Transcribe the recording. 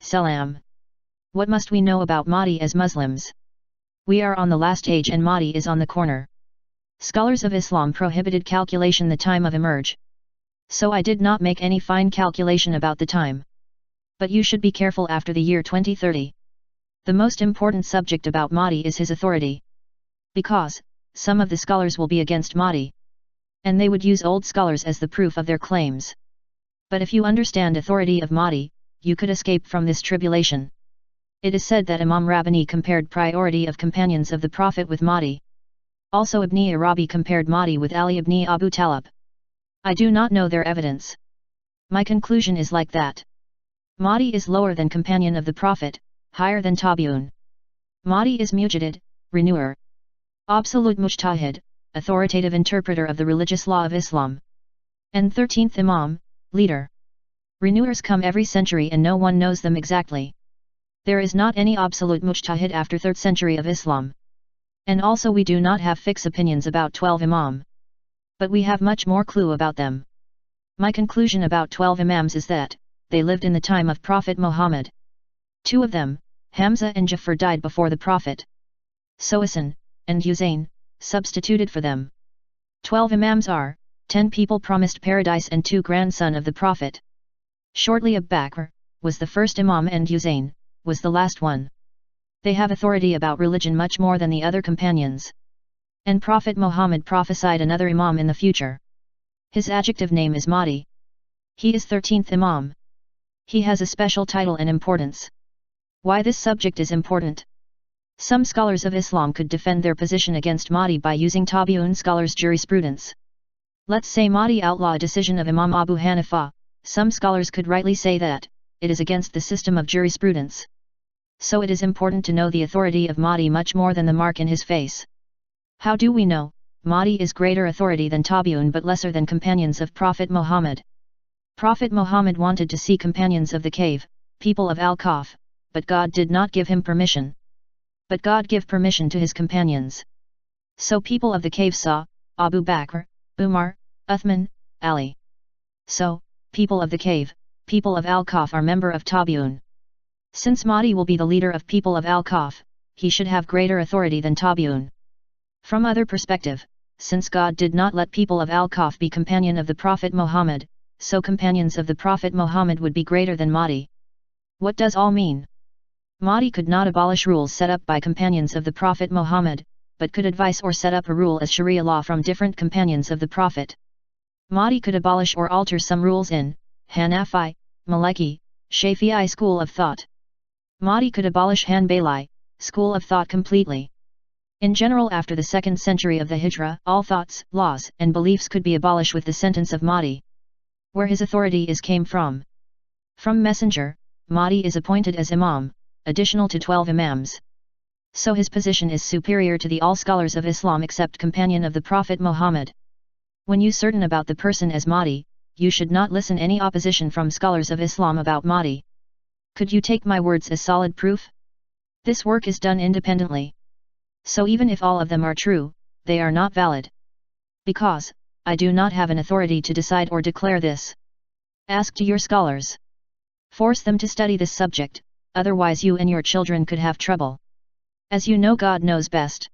Salam. What must we know about Mahdi as Muslims? We are on the last age and Mahdi is on the corner. Scholars of Islam prohibited calculation the time of emerge. So I did not make any fine calculation about the time. But you should be careful after the year 2030. The most important subject about Mahdi is his authority. Because, some of the scholars will be against Mahdi. And they would use old scholars as the proof of their claims. But if you understand authority of Mahdi, you could escape from this tribulation. It is said that Imam Rabbani compared priority of companions of the Prophet with Mahdi. Also Ibni Arabi compared Mahdi with Ali ibn Abu Talib. I do not know their evidence. My conclusion is like that. Mahdi is lower than companion of the Prophet, higher than Tabiun. Mahdi is Mujaddid, renewer. Absolute Mujtahid, authoritative interpreter of the religious law of Islam. And 13th Imam, leader. Renewers come every century and no one knows them exactly. There is not any absolute Mujtahid after 3rd century of Islam. And also we do not have fixed opinions about 12 Imam. But we have much more clue about them. My conclusion about 12 Imams is that, they lived in the time of Prophet Muhammad. 2 of them, Hamza and Jafar, died before the Prophet. So Hassan, and Hussein, substituted for them. 12 Imams are, 10 people promised paradise and 2 grandson of the Prophet. Shortly Abu Bakr, was the first Imam and Hussein, was the last one. They have authority about religion much more than the other companions. And Prophet Muhammad prophesied another Imam in the future. His adjective name is Mahdi. He is 13th Imam. He has a special title and importance. Why this subject is important? Some scholars of Islam could defend their position against Mahdi by using Tabiun scholars' jurisprudence. Let's say Mahdi outlaw a decision of Imam Abu Hanifa, some scholars could rightly say that, it is against the system of jurisprudence. So it is important to know the authority of Mahdi much more than the mark in his face. How do we know? Mahdi is greater authority than Tabiun but lesser than companions of Prophet Muhammad. Prophet Muhammad wanted to see companions of the cave, people of Al-Kahf, but God did not give him permission. But God gave permission to his companions. So people of the cave saw, Abu Bakr, Umar, Uthman, Ali. So, people of the cave, people of Al-Kahf are member of Tabiun. Since Mahdi will be the leader of people of Al-Kahf, he should have greater authority than Tabiun. From other perspective, since God did not let people of Al-Kahf be companion of the Prophet Muhammad, so companions of the Prophet Muhammad would be greater than Mahdi. What does all mean? Mahdi could not abolish rules set up by companions of the Prophet Muhammad, but could advise or set up a rule as Sharia law from different companions of the Prophet. Mahdi could abolish or alter some rules in Hanafi, Maliki, Shafi'i school of thought. Mahdi could abolish Hanbali school of thought completely. In general, after the 2nd century of the Hijrah, all thoughts, laws, and beliefs could be abolished with the sentence of Mahdi. Where his authority is came from? From Messenger, Mahdi is appointed as Imam, additional to 12 Imams. So his position is superior to the all scholars of Islam except companion of the Prophet Muhammad. When you certain about the person as Mahdi, you should not listen any opposition from scholars of Islam about Mahdi. Could you take my words as solid proof? This work is done independently. So even if all of them are true, they are not valid. Because, I do not have an authority to decide or declare this. Ask to your scholars. Force them to study this subject, otherwise you and your children could have trouble. As you know, God knows best.